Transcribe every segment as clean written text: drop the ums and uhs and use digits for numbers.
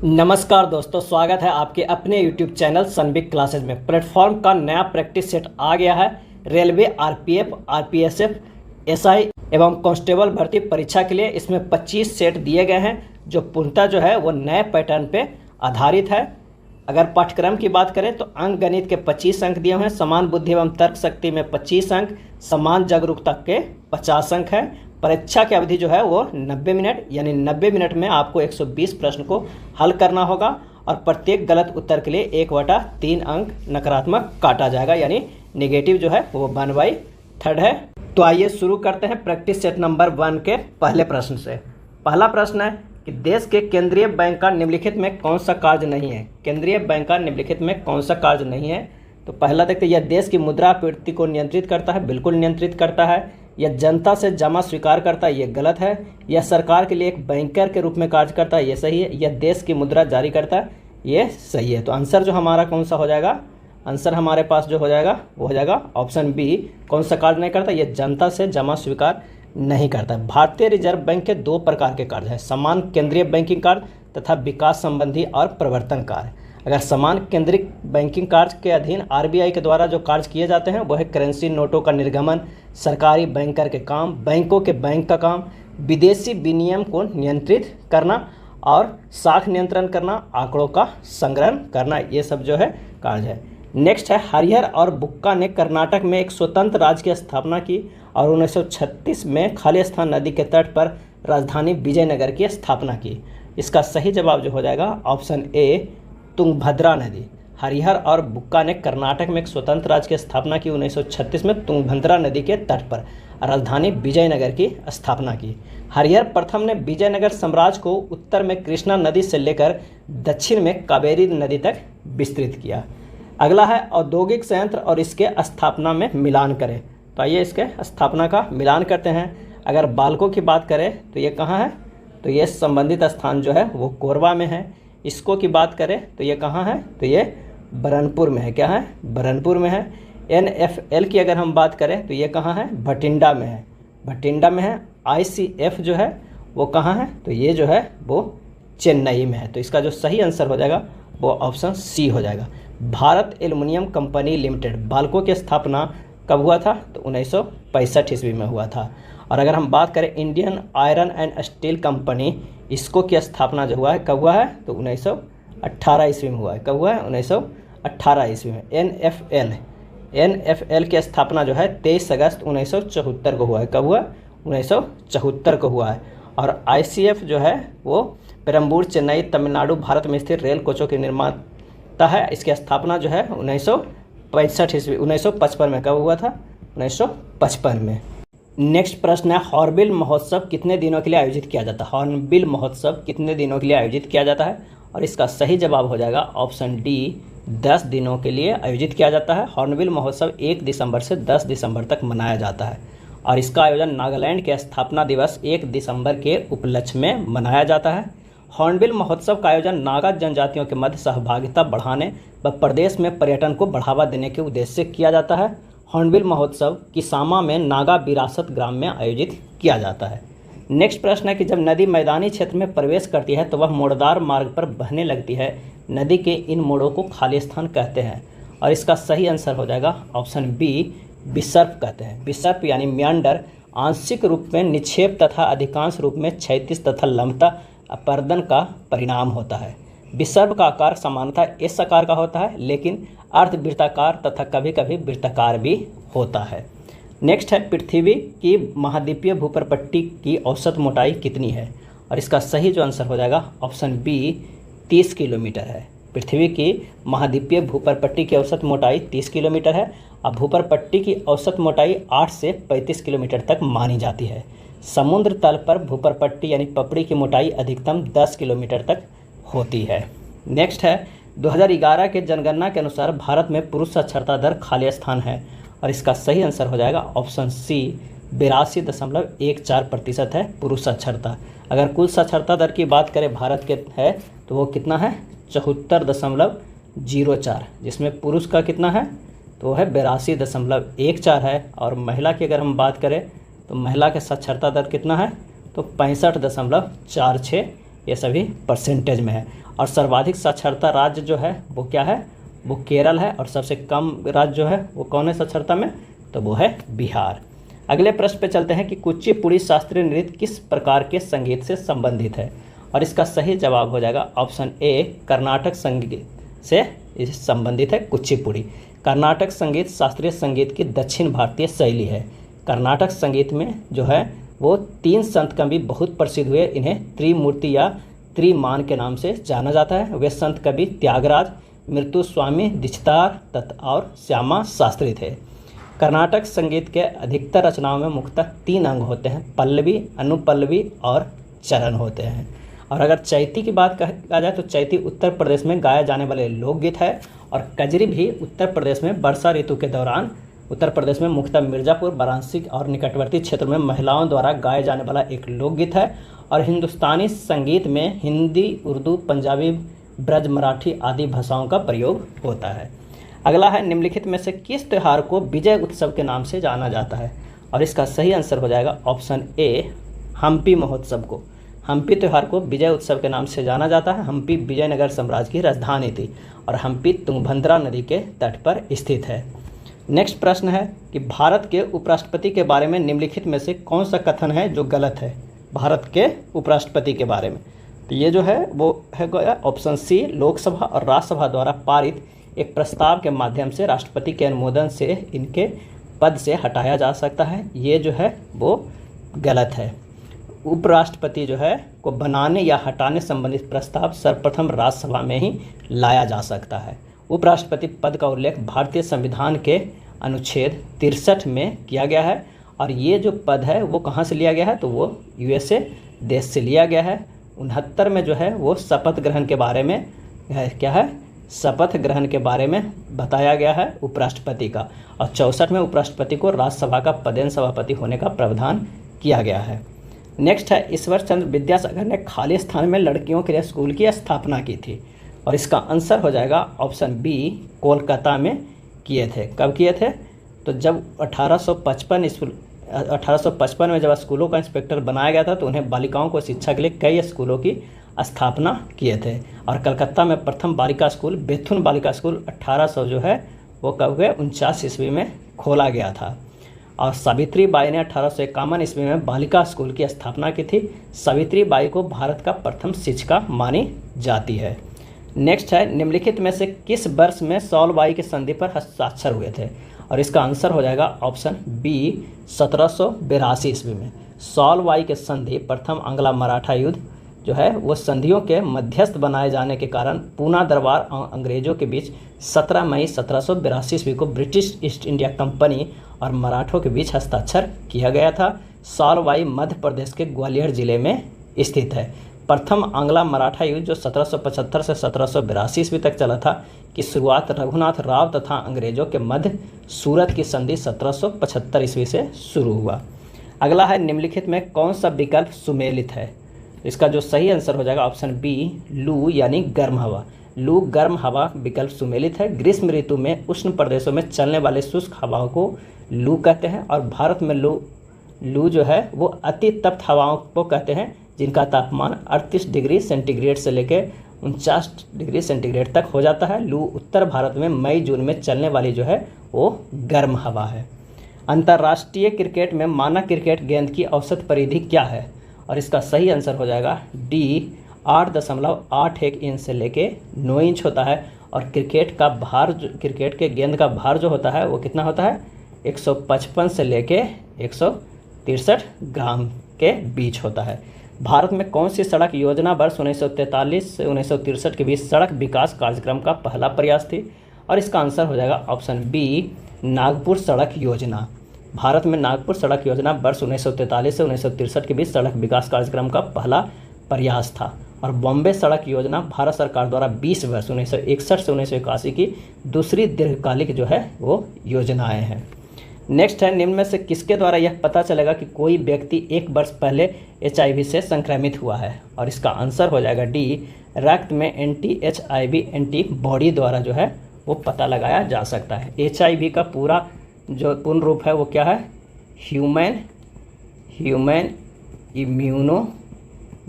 नमस्कार दोस्तों, स्वागत है आपके अपने YouTube चैनल सनबिग क्लासेज में। प्लेटफॉर्म का नया प्रैक्टिस सेट आ गया है। रेलवे, आरपीएफ, आरपीएसएफ, एसआई एवं कांस्टेबल भर्ती परीक्षा के लिए इसमें 25 सेट दिए गए हैं, जो पूर्णतः जो है वो नए पैटर्न पे आधारित है। अगर पाठ्यक्रम की बात करें तो अंक गणित के 25 अंक दिए हुए हैं, समान बुद्धि एवं तर्क शक्ति में 25 अंक, समान जागरूकता के 50 अंक है। परीक्षा की अवधि जो है वो 90 मिनट, यानी 90 मिनट में आपको 120 प्रश्न को हल करना होगा और प्रत्येक गलत उत्तर के लिए 1/3 अंक नकारात्मक काटा जाएगा, यानी नेगेटिव जो है वो 1/3 है। तो आइए शुरू करते हैं प्रैक्टिस सेट नंबर 1 के पहले प्रश्न से। पहला प्रश्न है कि देश के केंद्रीय बैंक का निम्नलिखित में कौन सा कार्य नहीं है। केंद्रीय बैंक का निम्नलिखित में कौन सा कार्य नहीं है? तो पहला देखते हैं, यह देश की मुद्रा आपूर्ति को नियंत्रित करता है। बिल्कुल नियंत्रित करता है। यह जनता से जमा स्वीकार करता है, ये गलत है। यह सरकार के लिए एक बैंकर के रूप में कार्य करता है, ये सही है। यह देश की मुद्रा जारी करता है, ये सही है। तो आंसर जो हमारा कौन सा हो जाएगा? आंसर हमारे पास जो हो जाएगा वो हो जाएगा ऑप्शन बी। कौन सा कार्य नहीं करता? यह जनता से जमा स्वीकार नहीं करता है। भारतीय रिजर्व बैंक के 2 प्रकार के कार्य हैं, समान केंद्रीय बैंकिंग कार्य तथा विकास संबंधी और प्रवर्तन कार्य। अगर समान केंद्रीय बैंकिंग कार्य के अधीन आरबीआई के द्वारा जो कार्य किए जाते हैं वो है करेंसी नोटों का निर्गमन, सरकारी बैंकर के काम, बैंकों के बैंक का काम, विदेशी विनिमय को नियंत्रित करना और साख नियंत्रण करना, आंकड़ों का संग्रहण करना, ये सब जो है कार्य है। नेक्स्ट है, हरिहर और बुक्का ने कर्नाटक में एक स्वतंत्र राज्य की स्थापना की और 1936 में खाली स्थान नदी के तट पर राजधानी विजयनगर की स्थापना की। इसका सही जवाब जो हो जाएगा ऑप्शन ए, तुंगभद्रा नदी। हरिहर और बुक्का ने कर्नाटक में एक स्वतंत्र राज्य की स्थापना की 1936 में तुंगभद्रा नदी के तट पर राजधानी विजयनगर की स्थापना की। हरिहर प्रथम ने विजयनगर साम्राज्य को उत्तर में कृष्णा नदी से लेकर दक्षिण में कावेरी नदी तक विस्तृत किया। अगला है, औद्योगिक संयंत्र और इसके स्थापना में मिलान करें। तो आइए इसके स्थापना का मिलान करते हैं। अगर बाल्को की बात करें तो ये कहाँ है? तो ये संबंधित स्थान जो है वो कोरबा में है। इसको की बात करें तो ये कहाँ है? तो ये बरनपुर में है। क्या है? बरनपुर में है। एनएफएल की अगर हम बात करें तो ये कहाँ है? भटिंडा में है। भटिंडा में है। आईसीएफ जो है वो कहाँ है? तो ये जो है वो चेन्नई में है। तो इसका जो सही आंसर हो जाएगा वो ऑप्शन सी हो जाएगा। Bharat aluminium company limited, Balco की स्थापना कब हुआ था? तो 1965 ईस्वी में हुआ था। और अगर हम बात करें Indian iron and steel company, इसको की स्थापना जो हुआ है कब हुआ है? तो 1918 ईस्वी में हुआ है। कब हुआ है? 1918 ईस्वी में। एनएफएल की स्थापना जो है 23 अगस्त 1974 को हुआ है। कब हुआ? 1974 को हुआ है। और आईसीएफ जो है वो पेरम्बूर, चेन्नई, तमिलनाडु, भारत में स्थित रेल कोचों की निर्माता है। इसकी स्थापना जो है 1955 में। कब हुआ था? 1955 में। नेक्स्ट प्रश्न है, हॉर्नबिल महोत्सव कितने दिनों के लिए आयोजित किया जाता है? हॉर्नबिल महोत्सव कितने दिनों के लिए आयोजित किया जाता है? और इसका सही जवाब हो जाएगा ऑप्शन डी, 10 दिनों के लिए आयोजित किया जाता है। हॉर्नबिल महोत्सव 1 दिसंबर से 10 दिसंबर तक मनाया जाता है और इसका आयोजन नागालैंड के स्थापना दिवस 1 दिसंबर के उपलक्ष्य में मनाया जाता है। हॉर्नबिल महोत्सव का आयोजन नागा जनजातियों के मध्य सहभागिता बढ़ाने व प्रदेश में पर्यटन को बढ़ावा देने के उद्देश्य से किया जाता है। हॉर्नबिल महोत्सव किसामा में नागा विरासत ग्राम में आयोजित किया जाता है। नेक्स्ट प्रश्न है कि जब नदी मैदानी क्षेत्र में प्रवेश करती है तो वह मोड़दार मार्ग पर बहने लगती है। नदी के इन मोड़ों को खाली स्थान कहते हैं और इसका सही आंसर हो जाएगा ऑप्शन बी, विसर्प कहते हैं। विसर्प यानी म्यांडर आंशिक रूप में निक्षेप तथा अधिकांश रूप में क्षैतिज तथा लंबता अपर्दन का परिणाम होता है। विसर्प का आकार सामान्यतः एस आकार का होता है, लेकिन अर्धवृत्ताकार तथा कभी कभी वृत्ताकार भी होता है। नेक्स्ट है, पृथ्वी की महाद्वीपीय भूप्रपट्टी की औसत मोटाई कितनी है? और इसका सही जो आंसर हो जाएगा ऑप्शन बी, 30 किलोमीटर है। पृथ्वी की महाद्वीपीय भूप्रपट्टी की औसत मोटाई 30 किलोमीटर है और भूप्रपट्टी की औसत मोटाई 8 से 35 किलोमीटर तक मानी जाती है। समुद्र तल पर भूप्रपट्टी यानी पपड़ी की मोटाई अधिकतम 10 किलोमीटर तक होती है। नेक्स्ट है, 2011 के जनगणना के अनुसार भारत में पुरुष साक्षरता दर खाली स्थान है और इसका सही आंसर हो जाएगा ऑप्शन सी, 82.14% है पुरुष साक्षरता। अगर कुल साक्षरता दर की बात करें भारत के है तो वो कितना है? 74.04, जिसमें पुरुष का कितना है? तो वो है 82.14 है। और महिला की अगर हम बात करें तो महिला के साक्षरता दर कितना है? तो 65.46 ये सभी परसेंटेज में है। और सर्वाधिक साक्षरता राज्य जो है वो क्या है, वो केरल है। और सबसे कम राज्य जो है वो कौन है साक्षरता में, तो वो है बिहार। अगले प्रश्न पे चलते हैं कि कुचिपुड़ी शास्त्रीय नृत्य किस प्रकार के संगीत से संबंधित है। और इसका सही जवाब हो जाएगा ऑप्शन ए, कर्नाटक संगीत से संबंधित है कुचिपुड़ी। कर्नाटक संगीत शास्त्रीय संगीत की दक्षिण भारतीय शैली है। कर्नाटक संगीत में जो है वो 3 संत कवि बहुत प्रसिद्ध हुए, इन्हें त्रिमूर्ति या त्रिमान के नाम से जाना जाता है। वे संत कवि त्यागराज, मृत्युस्वामी दीक्षितार तथा और श्यामा शास्त्री थे। कर्नाटक संगीत के अधिकतर रचनाओं में मुख्यतः 3 अंग होते हैं, पल्लवी, अनुपल्लवी और चरण होते हैं। और अगर चैती की बात कहा जाए तो चैती उत्तर प्रदेश में गाया जाने वाले लोकगीत है। और कजरी भी उत्तर प्रदेश में वर्षा ऋतु के दौरान उत्तर प्रदेश में मुख्यतः मिर्ज़ापुर, वाराणसी और निकटवर्ती क्षेत्र में महिलाओं द्वारा गाया जाने वाला एक लोकगीत है। और हिंदुस्तानी संगीत में हिंदी, उर्दू, पंजाबी, ब्रज, मराठी आदि भाषाओं का प्रयोग होता है। अगला है निम्नलिखित में से किस त्यौहार को विजय उत्सव के नाम से जाना जाता है। और इसका सही आंसर हो जाएगा ऑप्शन ए, हम्पी महोत्सव को। हम्पी त्यौहार को विजय उत्सव के नाम से जाना जाता है। हम्पी विजयनगर साम्राज्य की राजधानी थी और हम्पी तुंगभद्रा नदी के तट पर स्थित है। नेक्स्ट प्रश्न है कि भारत के उपराष्ट्रपति के बारे में निम्नलिखित में से कौन सा कथन है जो गलत है भारत के उपराष्ट्रपति के बारे में। तो ये जो है वो है ऑप्शन सी, लोकसभा और राज्यसभा द्वारा पारित एक प्रस्ताव के माध्यम से राष्ट्रपति के अनुमोदन से इनके पद से हटाया जा सकता है। ये जो है वो गलत है। उपराष्ट्रपति जो है को बनाने या हटाने संबंधित प्रस्ताव सर्वप्रथम राज्यसभा में ही लाया जा सकता है। उपराष्ट्रपति पद का उल्लेख भारतीय संविधान के अनुच्छेद 63 में किया गया है। और ये जो पद है वो कहाँ से लिया गया है, तो वो यूएसए देश से लिया गया है। 69 में जो है वो शपथ ग्रहण के बारे में क्या है, शपथ ग्रहण के बारे में बताया गया है उपराष्ट्रपति का। और 64 में उपराष्ट्रपति को राज्यसभा का पदेन सभापति होने का प्रावधान किया गया है। नेक्स्ट है, ईश्वर चंद्र विद्यासागर ने खाली स्थान में लड़कियों के लिए स्कूल की स्थापना की थी। और इसका आंसर हो जाएगा ऑप्शन बी, कोलकाता में किए थे। कब किए थे, तो जब 1855 में जब स्कूलों का इंस्पेक्टर बनाया गया था तो उन्हें बालिकाओं को शिक्षा के लिए कई स्कूलों की स्थापना किए थे। और कलकत्ता में प्रथम बालिका स्कूल बेथुन बालिका स्कूल 1800 जो है वो कब हुए 49 ईस्वी में खोला गया था। और सावित्री बाई ने 1851 ईस्वी में बालिका स्कूल की स्थापना की थी। सावित्री बाई को भारत का प्रथम शिक्षिका मानी जाती है। नेक्स्ट है, निम्नलिखित में से किस वर्ष में सौलबाई की संधि पर हस्ताक्षर हुए थे। और इसका आंसर हो जाएगा ऑप्शन बी, 1782 ईस्वी में। सौलबाई के संधि प्रथम आंग्ला मराठा युद्ध जो है वो संधियों के मध्यस्थ बनाए जाने के कारण पूना दरबार अंग्रेजों के बीच 17 मई 1782 ईस्वी को ब्रिटिश ईस्ट इंडिया कंपनी और मराठों के बीच हस्ताक्षर किया गया था। सौलबाई मध्य प्रदेश के ग्वालियर जिले में स्थित है। प्रथम आंग्ला मराठा युद्ध जो 1775 से 1782 ईस्वी तक चला था की शुरुआत रघुनाथ राव तथा अंग्रेजों के मध्य सूरत की संधि 1775 ईस्वी से शुरू हुआ। अगला है, निम्नलिखित में कौन सा विकल्प सुमेलित है। इसका जो सही आंसर हो जाएगा ऑप्शन बी, लू यानी गर्म हवा। लू गर्म हवा विकल्प सुमेलित है। ग्रीष्म ऋतु में उष्ण प्रदेशों में चलने वाले शुष्क हवाओं को लू कहते हैं। और भारत में लू जो है वो अति तप्त हवाओं को कहते हैं जिनका तापमान 38 डिग्री सेंटीग्रेड से लेकर 49 डिग्री सेंटीग्रेड तक हो जाता है। लू उत्तर भारत में मई जून में चलने वाली जो है वो गर्म हवा है। अंतर्राष्ट्रीय क्रिकेट में मानक क्रिकेट गेंद की औसत परिधि क्या है। और इसका सही आंसर हो जाएगा डी, 8.81 इंच से लेके 9 इंच होता है। और क्रिकेट के गेंद का भार जो होता है वो कितना होता है, 155 से लेके 163 ग्राम के बीच होता है। भारत में कौन सी सड़क योजना वर्ष 1943 से 1963 के बीच सड़क विकास कार्यक्रम का पहला प्रयास थी। और इसका आंसर हो जाएगा ऑप्शन बी, नागपुर सड़क योजना। भारत में नागपुर सड़क योजना वर्ष 1943 से 1963 के बीच सड़क विकास कार्यक्रम का पहला प्रयास था। और बॉम्बे सड़क योजना भारत सरकार द्वारा 20 वर्ष 1961 से 1981 की दूसरी दीर्घकालिक जो है वो योजनाएं हैं। नेक्स्ट है, निम्न में से किसके द्वारा यह पता चलेगा कि कोई व्यक्ति 1 वर्ष पहले HIV से संक्रमित हुआ है। और इसका आंसर हो जाएगा डी, रक्त में anti-HIV एंटीबॉडी द्वारा जो है वो पता लगाया जा सकता है। HIV का पूरा जो पूर्ण रूप है वो क्या है, ह्यूमन इम्यूनो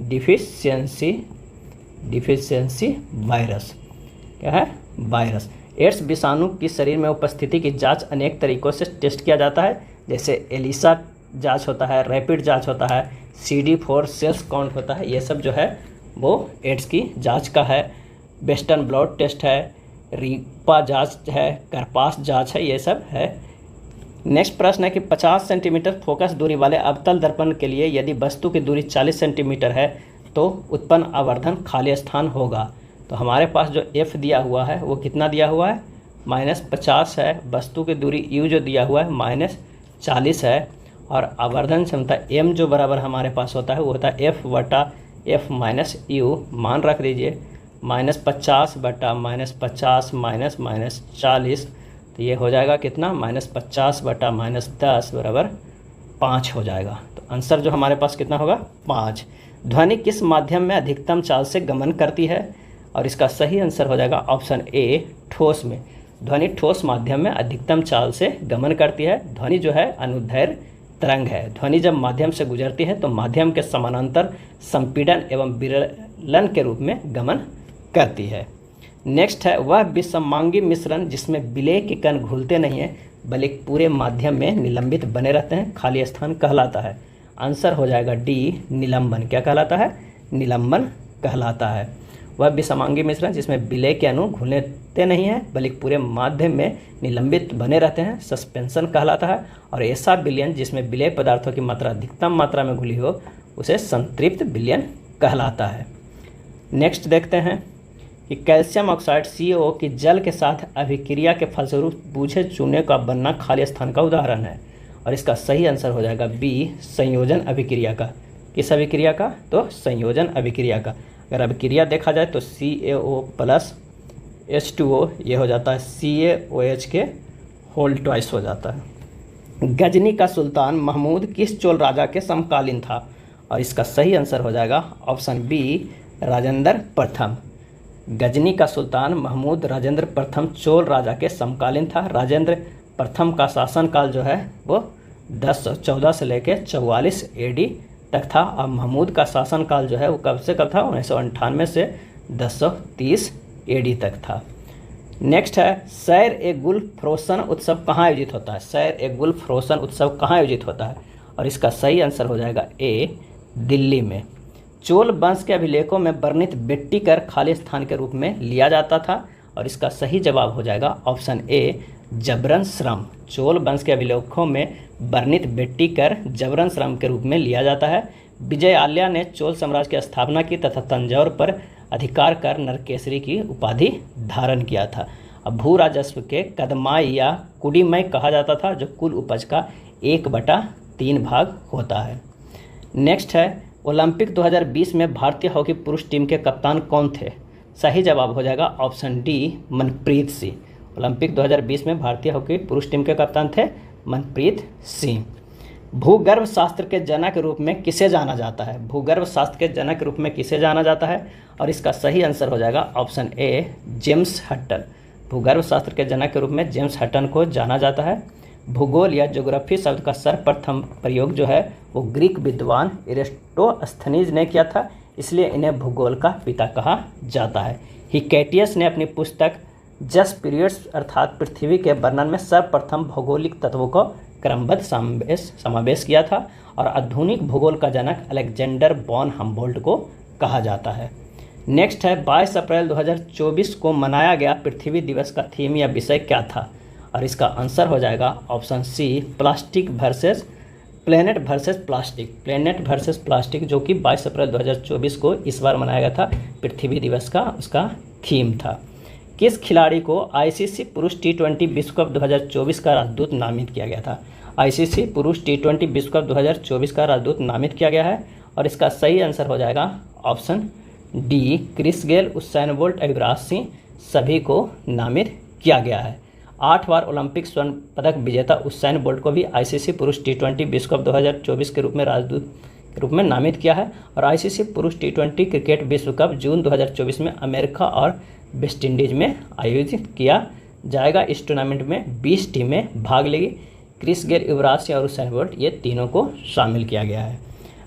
डिफिशियंसी वायरस क्या है? वायरस। एड्स विषाणु की शरीर में उपस्थिति की जांच अनेक तरीकों से टेस्ट किया जाता है, जैसे एलिसा जांच होता है, रैपिड जांच होता है, CD4 सेल्स काउंट होता है। ये सब जो है वो एड्स की जांच का है। वेस्टर्न ब्लड टेस्ट है, रीपा जांच है, करपास जांच है, ये सब है। नेक्स्ट प्रश्न है कि 50 सेंटीमीटर फोकस दूरी वाले अवतल दर्पण के लिए यदि वस्तु की दूरी 40 सेंटीमीटर है तो उत्पन्न आवर्धन खाली स्थान होगा। तो हमारे पास जो F दिया हुआ है वो कितना दिया हुआ है? -50 है। वस्तु की दूरी U जो दिया हुआ है -40 है। और आवर्धन क्षमता M जो बराबर हमारे पास होता है वो होता है F/F - U। मान रख दीजिए -50 बटा -50 -40, तो ये हो जाएगा कितना? -50 बटा -10 बराबर 5 हो जाएगा। तो आंसर जो हमारे पास कितना होगा? 5। ध्वनि किस माध्यम में अधिकतम चाल से गमन करती है? और इसका सही आंसर हो जाएगा ऑप्शन ए, ठोस में। ध्वनि ठोस माध्यम में अधिकतम चाल से गमन करती है। ध्वनि जो है अनुदैर्घ्य तरंग है। ध्वनि जब माध्यम से गुजरती है तो माध्यम के समानांतर संपीड़न एवं विरलन के रूप में गमन करती है। नेक्स्ट है वह विषमांगी मिश्रण जिसमें विलेय के कण घुलते नहीं हैं बल्कि पूरे माध्यम में निलंबित बने रहते हैं, खाली स्थान कहलाता है। आंसर हो जाएगा डी, निलंबन। क्या कहलाता है? निलंबन कहलाता है। वह विषमांगी मिश्रण जिसमें विलेय के अणु घुलते नहीं हैं बल्कि पूरे माध्यम में निलंबित बने रहते हैं, सस्पेंशन कहलाता है। और ऐसा विलयन जिसमें विलेय पदार्थों की मात्रा अधिकतम मात्रा में घुली हो उसे संतृप्त विलयन कहलाता है। नेक्स्ट देखते हैं कि कैल्शियम ऑक्साइड CO की जल के साथ अभिक्रिया के फलस्वरूप बूझे चूने का बनना खाली स्थान का उदाहरण है। और इसका सही आंसर हो जाएगा बी, संयोजन अभिक्रिया का। किस अभिक्रिया का? तो संयोजन अभिक्रिया का। अगर अभिक्रिया देखा जाए तो CaO प्लस H2O ये हो जाता है CaOH के होल ट्वाइस हो जाता है। गजनी का सुल्तान महमूद किस चोल राजा के समकालीन था? और इसका सही आंसर हो जाएगा ऑप्शन बी, राजेंद्र प्रथम। गजनी का सुल्तान महमूद राजेंद्र प्रथम चोल राजा के समकालीन था। राजेंद्र प्रथम का शासनकाल जो है वो 1014 से लेकर 44 AD तक था। और महमूद का शासनकाल जो है वो कब से कब था? 1998 से 1030 AD तक था। नेक्स्ट है सैर ए गुलफरोशन उत्सव कहाँ आयोजित होता है? सैर ए गुलफरोशन उत्सव कहाँ आयोजित होता है? और इसका सही आंसर हो जाएगा ए, दिल्ली में। चोल वंश के अभिलेखों में वर्णित बेट्टिकर खाली स्थान के रूप में लिया जाता था। और इसका सही जवाब हो जाएगा ऑप्शन ए, जबरन श्रम। चोल वंश के अभिलेखों में वर्णित बेट्टिकर जबरन श्रम के रूप में लिया जाता है। विजय आल्या ने चोल साम्राज्य की स्थापना की तथा तंजौर पर अधिकार कर नरकेसरी की उपाधि धारण किया था। अब भू राजस्व के कदमाई या कुडीमय कहा जाता था, जो कुल उपज का 1/3 भाग होता है। नेक्स्ट है ओलंपिक 2020 में भारतीय हॉकी पुरुष टीम के कप्तान कौन थे? सही जवाब हो जाएगा option D, Manpreet Singh. Olympic 2020 में भारतीय हॉकी पुरुष टीम के कप्तान थे मनप्रीत सिंह। भूगर्भ शास्त्र के जनक के रूप में किसे जाना जाता है? भूगर्भ शास्त्र के जनक के रूप में किसे जाना जाता है? और इसका सही आंसर हो जाएगा ऑप्शन ए, जेम्स हटन। भूगर्भ शास्त्र के जनक के रूप में जेम्स हटन को जाना जाता है। भूगोल या ज्योग्राफी शब्द का सर्वप्रथम प्रयोग जो है वो ग्रीक विद्वान एरिस्टोस्थनीज ने किया था, इसलिए इन्हें भूगोल का पिता कहा जाता है। हिकेटियस ने अपनी पुस्तक जस्ट पीरियड्स अर्थात पृथ्वी के वर्णन में सर्वप्रथम भौगोलिक तत्वों को क्रमबद्ध समावेश किया था। और आधुनिक भूगोल का जनक अलेक्जेंडर वॉन हम्बोल्ट को कहा जाता है। नेक्स्ट है 22 अप्रैल 2024 को मनाया गया पृथ्वी दिवस का थीम या विषय क्या था? और इसका आंसर हो जाएगा option C, planet versus plastic, जो कि 22 अप्रैल 2024 को इस बार मनाया गया था पृथ्वी दिवस का, उसका थीम था। किस खिलाड़ी को ICC पुरुष T20 विश्व कप 2024 का राजदूत नामित किया गया था? ICC पुरुष T20 विश्व कप 2024 का राजदूत नामित किया गया है। और इसका सही आंसर हो जाएगा option D, Chris Gayle, Usain Bolt, Yuvraj Singh सभी को नामित किया गया है। 8 बार ओलंपिक स्वर्ण पदक विजेता उसेन बोल्ट को भी ICC पुरुष T20 विश्व कप 2024 के रूप में राजदूत के रूप में नामित किया है। और ICC पुरुष T20 क्रिकेट विश्व कप जून 2024 में अमेरिका और वेस्ट इंडीज में आयोजित किया जाएगा। इस टूर्नामेंट में 20 टीमें भाग लेगी। क्रिस गेल, युवराज सिंह और उसेन बोल्ट ये तीनों को शामिल किया गया है।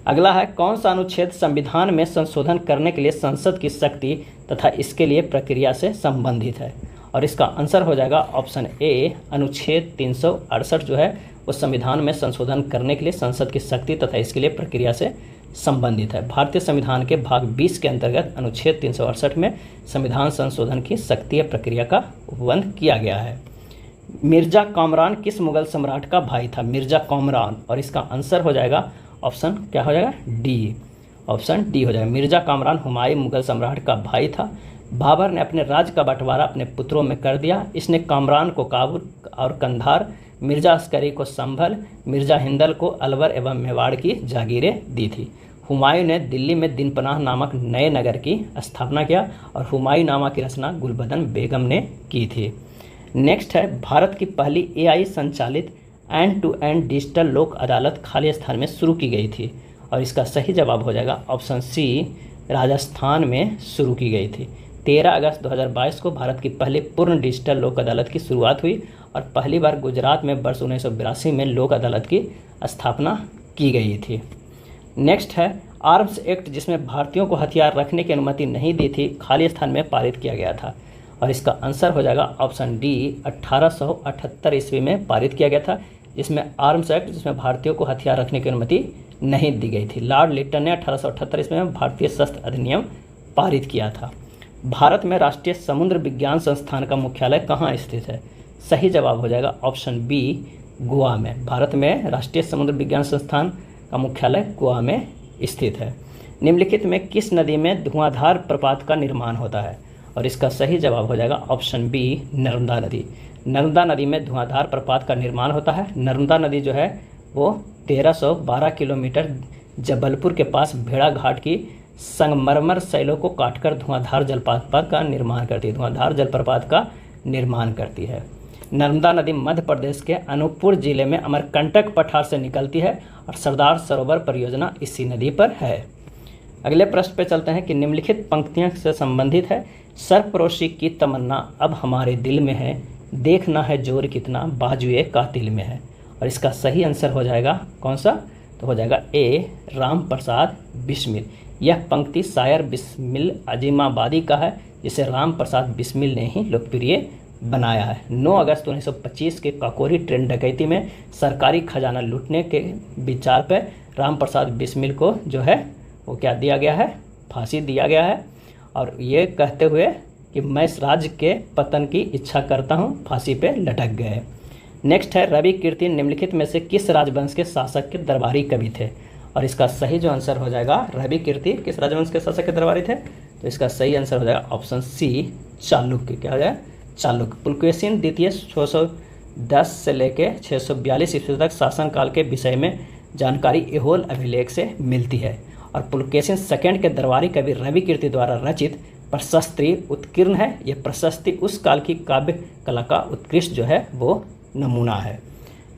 अगला है कौन सा अनुच्छेद संविधान में संशोधन करने के लिए संसद की शक्ति तथा इसके लिए प्रक्रिया से संबंधित है, और इसका आंसर हो जाएगा ऑप्शन ए अनुच्छेद 368 जो है वो संविधान में संशोधन करने के लिए संसद की शक्ति तथा इसके लिए प्रक्रिया से संबंधित है। भारतीय संविधान के भाग 20 के अंतर्गत अनुच्छेद 368 में संविधान संशोधन की शक्ति प्रक्रिया का उपबंध किया गया है। मिर्जा कामरान किस मुगल सम्राट का भाई था? मिर्जा कामरान, और इसका आंसर हो जाएगा ऑप्शन क्या हो जाएगा डी, ऑप्शन डी हो जाएगा। मिर्जा कामरान हुमायूं मुगल सम्राट का भाई था। बाबर ने अपने राज्य का बंटवारा अपने पुत्रों में कर दिया। इसने कामरान को काबुल और कंधार, मिर्जा अस्करी को संभल, मिर्जा हिंदल को अलवर एवं मेवाड़ की जागीरें दी थी। हुमायूं ने दिल्ली में दीनपनाह नामक नए नगर की स्थापना किया और हुमायूं नामा की रचना गुलबदन बेगम ने की थी। नेक्स्ट है भारत की पहली एआई संचालित एंड टू एंड डिजिटल लोक अदालत खालिस्तान में शुरू की गई थी, और इसका सही जवाब हो जाएगा ऑप्शन सी राजस्थान में शुरू की गई थी। 13 अगस्त 2022 को भारत की पहली पूर्ण डिजिटल लोक अदालत की शुरुआत हुई और पहली बार गुजरात में वर्ष 1982 में लोक अदालत की स्थापना की गई थी। नेक्स्ट है आर्म्स एक्ट जिसमें भारतीयों को हथियार रखने की अनुमति नहीं दी थी खालिस्तान में पारित किया गया था, और इसका आंसर हो जाएगा ऑप्शन डी 1878 ईस्वी में पारित किया गया था, जिसमें आर्म्स एक्ट जिसमें भारतीयों को हथियार रखने की अनुमति नहीं दी गई थी। लॉर्ड लिटन ने 1878 ईस्वी में भारतीय शस्त्र अधिनियम पारित किया था। भारत में राष्ट्रीय समुद्र विज्ञान संस्थान का मुख्यालय कहाँ स्थित है? सही जवाब हो जाएगा ऑप्शन बी गोवा में। भारत में राष्ट्रीय समुद्र विज्ञान संस्थान का मुख्यालय गोवा में स्थित है। निम्नलिखित में किस नदी में धुआंधार प्रपात का निर्माण होता है? और इसका सही जवाब हो जाएगा ऑप्शन बी नर्मदा नदी। नर्मदा नदी में धुआंधार प्रपात का निर्माण होता है। नर्मदा नदी जो है वो 1312 किलोमीटर जबलपुर के पास भेड़ा घाट की संगमरमर शैलों को काटकर धुआंधार जलप्रपात का निर्माण करती है, धुआंधार जलप्रपात का निर्माण करती है। नर्मदा नदी मध्य प्रदेश के अनूपपुर जिले में अमरकंटक पठार से निकलती है और सरदार सरोवर परियोजना इसी नदी पर है। अगले प्रश्न पे चलते हैं कि निम्नलिखित पंक्तियों से संबंधित है। सरफरोशी की तमन्ना अब हमारे दिल में है, देखना है जोर कितना बाजुए कातिल में है, और इसका सही आंसर हो जाएगा कौन सा? तो हो जाएगा ए राम प्रसाद बिस्मिल। यह पंक्ति शायर बिस्मिल अजीमाबादी का है, जिसे राम प्रसाद बिस्मिल ने ही लोकप्रिय बनाया है। 9 अगस्त 1925 के काकोरी ट्रेन डकैती में सरकारी खजाना लूटने के विचार पर राम प्रसाद बिस्मिल को जो है वो क्या दिया गया है? फांसी दिया गया है, और ये कहते हुए कि मैं इस राज्य के पतन की इच्छा करता हूँ, फांसी पे लटक गए। नेक्स्ट है रवि कीर्ति निम्नलिखित में से किस राजवंश के शासक के दरबारी कवि थे? और इसका सही जो आंसर हो जाएगा रवि कीर्ति किस राजवंश के शासक के दरबारी थे? तो इसका सही आंसर हो जाएगा ऑप्शन सी चालुक्य। क्या हो जाएगा? चालुक्य। पुलकेशिन द्वितीय 610 से लेकर 642 ईस्वी तक शासनकाल के विषय में जानकारी एहोल अभिलेख से मिलती है, और पुलकेशिन सेकंड के दरबारी कवि रवि कीर्ति द्वारा रचित प्रशस्ति उत्कीर्ण है। यह प्रशस्ति उस काल की काव्य कला का उत्कृष्ट जो है वो नमूना है।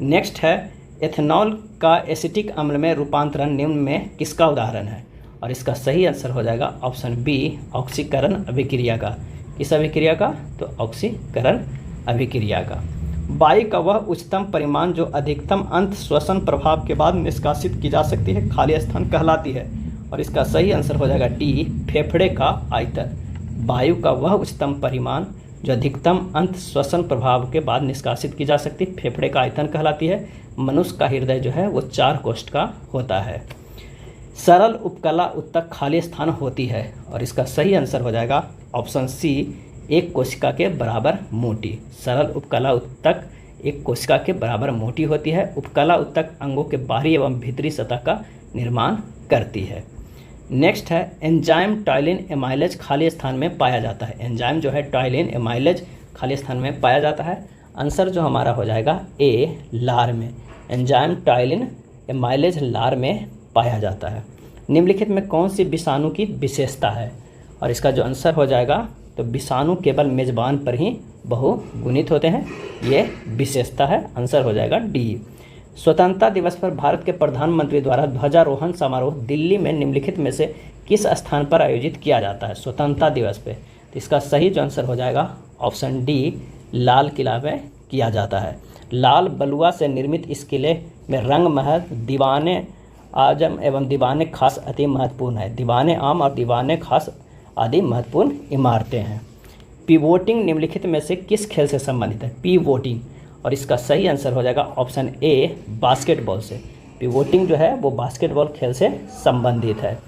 नेक्स्ट है एथेनॉल का एसिटिक अम्ल में रूपांतरण निम्न में किसका उदाहरण है? और इसका सही आंसर हो जाएगा ऑप्शन बी ऑक्सीकरण अभिक्रिया का। किस अभिक्रिया का? तो ऑक्सीकरण अभिक्रिया का। वायु का वह उच्चतम परिमाण जो अधिकतम अंत श्वसन प्रभाव के बाद निष्कासित की जा सकती है खाली स्थान कहलाती है, और इसका सही आंसर हो जाएगा डी फेफड़े का आयतन। वायु का वह उच्चतम परिमाण जो अधिकतम अंत श्वसन प्रभाव के बाद निष्कासित की जा सकती है फेफड़े का आयतन कहलाती है। मनुष्य का हृदय जो है वो 4 कोष्ठ का होता है। सरल उपकला उत्तक खाली स्थान होती है, और इसका सही आंसर हो जाएगा ऑप्शन सी 1 कोशिका के बराबर मोटी। सरल उपकला उत्तक 1 कोशिका के बराबर मोटी होती है। उपकला उत्तक अंगों के बाहरी एवं भीतरी सतह का निर्माण करती है। नेक्स्ट है एंजाइम टॉयलिन एमाइलेज खाली स्थान में पाया जाता है। एंजाइम जो है टॉयलिन एमाइलेज खाली स्थान में पाया जाता है। आंसर जो हमारा हो जाएगा ए लार में। एंजाइम टॉयलिन एमाइलेज लार में पाया जाता है। निम्नलिखित में कौन सी विषाणु की विशेषता है? और इसका जो आंसर हो जाएगा तो विषाणु केवल मेजबान पर ही बहुगुणित होते हैं, ये विशेषता है। आंसर हो जाएगा डी। स्वतंत्रता दिवस पर भारत के प्रधानमंत्री द्वारा ध्वजारोहण समारोह दिल्ली में निम्नलिखित में से किस स्थान पर आयोजित किया जाता है स्वतंत्रता दिवस पे? तो इसका सही जो आंसर हो जाएगा ऑप्शन डी लाल किला में किया जाता है। लाल बलुआ से निर्मित इस किले में रंग महल, दीवाने आजम एवं दीवाने खास अति महत्वपूर्ण है। दीवाने आम और दीवाने खास आदि महत्वपूर्ण इमारतें हैं। पिवोटिंग निम्नलिखित में से किस खेल से संबंधित है? पिवोटिंग, और इसका सही आंसर हो जाएगा ऑप्शन ए बास्केटबॉल से। पिवोटिंग जो है वो बास्केटबॉल खेल से संबंधित है।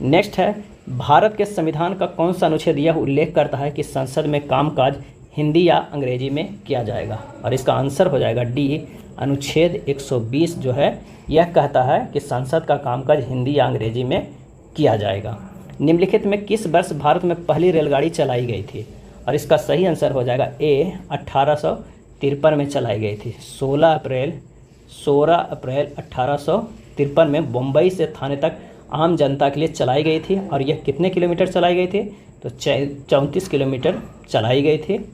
नेक्स्ट है, भारत के संविधान का कौन सा अनुच्छेद यह उल्लेख करता है कि संसद में कामकाज हिंदी या अंग्रेजी में किया जाएगा? और इसका आंसर हो जाएगा डी, अनुच्छेद 120 जो है यह कहता है कि संसद का कामकाज हिंदी या अंग्रेजी में किया जाएगा। निम्नलिखित में किस वर्ष भारत में पहली रेलगाड़ी चलाई गई थी? और इसका सही आंसर हो जाएगा ए, 1853 में चलाई गई थी। 16 अप्रैल 1853 में मुंबई से थाने तक आम जनता के लिए चलाई गई थी। और यह कितने किलोमीटर चलाई गई थी? तो 34 किलोमीटर चलाई गई थी।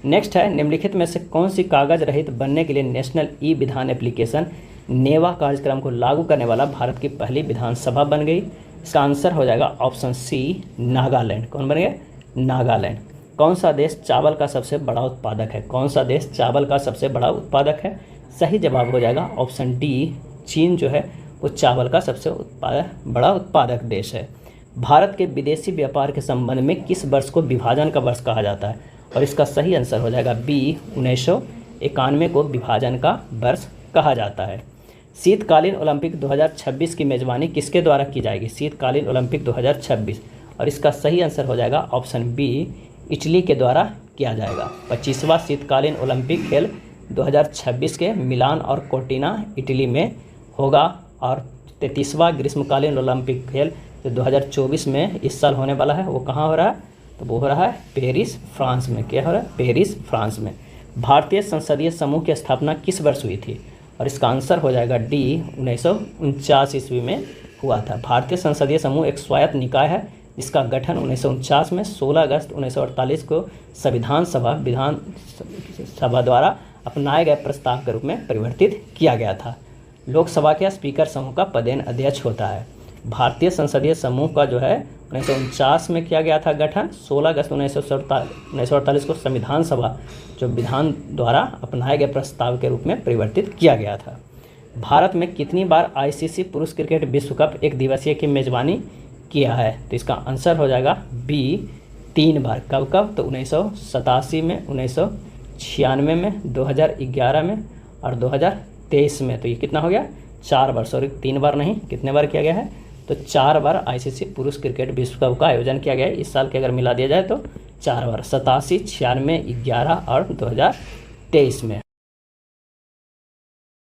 नेक्स्ट है, निम्नलिखित में से कौन सी कागज रहित बनने के लिए नेशनल ई विधान एप्लीकेशन नेवा कार्यक्रम को लागू करने वाला भारत की पहली विधानसभा बन गई? इसका आंसर हो जाएगा ऑप्शन सी, नागालैंड। कौन बन गया? नागालैंड। कौन सा देश चावल का सबसे बड़ा उत्पादक है? कौन सा देश चावल का सबसे बड़ा उत्पादक है? सही जवाब हो जाएगा ऑप्शन डी, चीन जो है वो चावल का सबसे बड़ा उत्पादक देश है। भारत के विदेशी व्यापार के संबंध में किस वर्ष को विभाजन का वर्ष कहा जाता है? और इसका सही आंसर हो जाएगा बी, 1991 को विभाजन का वर्ष कहा जाता है। शीतकालीन ओलंपिक 2026 की मेजबानी किसके द्वारा की जाएगी? शीतकालीन ओलंपिक 2026, और इसका सही आंसर हो जाएगा ऑप्शन बी, इटली के द्वारा किया जाएगा। 25वां शीतकालीन ओलंपिक खेल 2026 के मिलान और कोर्टिना इटली में होगा। और 33वां ग्रीष्मकालीन ओलंपिक खेल जो 2024 में इस साल होने वाला है वो कहाँ हो रहा है? तो वो हो रहा है पेरिस, फ्रांस में। क्या हो रहा है? पेरिस, फ्रांस में। भारतीय संसदीय समूह की स्थापना किस वर्ष हुई थी? और इसका आंसर हो जाएगा डी, 1949 ईस्वी में हुआ था। भारतीय संसदीय समूह एक स्वायत्त निकाय है जिसका गठन 1949 में 16 अगस्त 1948 को विधान सभा द्वारा अपनाए गए प्रस्ताव के रूप में परिवर्तित किया गया था। लोकसभा के स्पीकर समूह का पदेन अध्यक्ष होता है। भारतीय संसदीय समूह का जो है 1949 में किया गया था गठन, 16 अगस्त 1948 को संविधान सभा जो विधान द्वारा अपनाए गए प्रस्ताव के रूप में परिवर्तित किया गया था। भारत में कितनी बार आईसीसी पुरुष क्रिकेट विश्व कप एक दिवसीय की मेजबानी किया है? तो इसका आंसर हो जाएगा बी, 3 बार। कब कब? तो 1987 में, 1996 में, 2011 में और 2023 में। तो ये कितना हो गया? 4 बार। सॉरी, 3 बार नहीं, कितने बार किया गया है? तो 4 बार आईसीसी पुरुष क्रिकेट विश्व कप का आयोजन किया गया है। इस साल के अगर मिला दिया जाए तो 4 बार, 87, 96, 11 और 2023 में।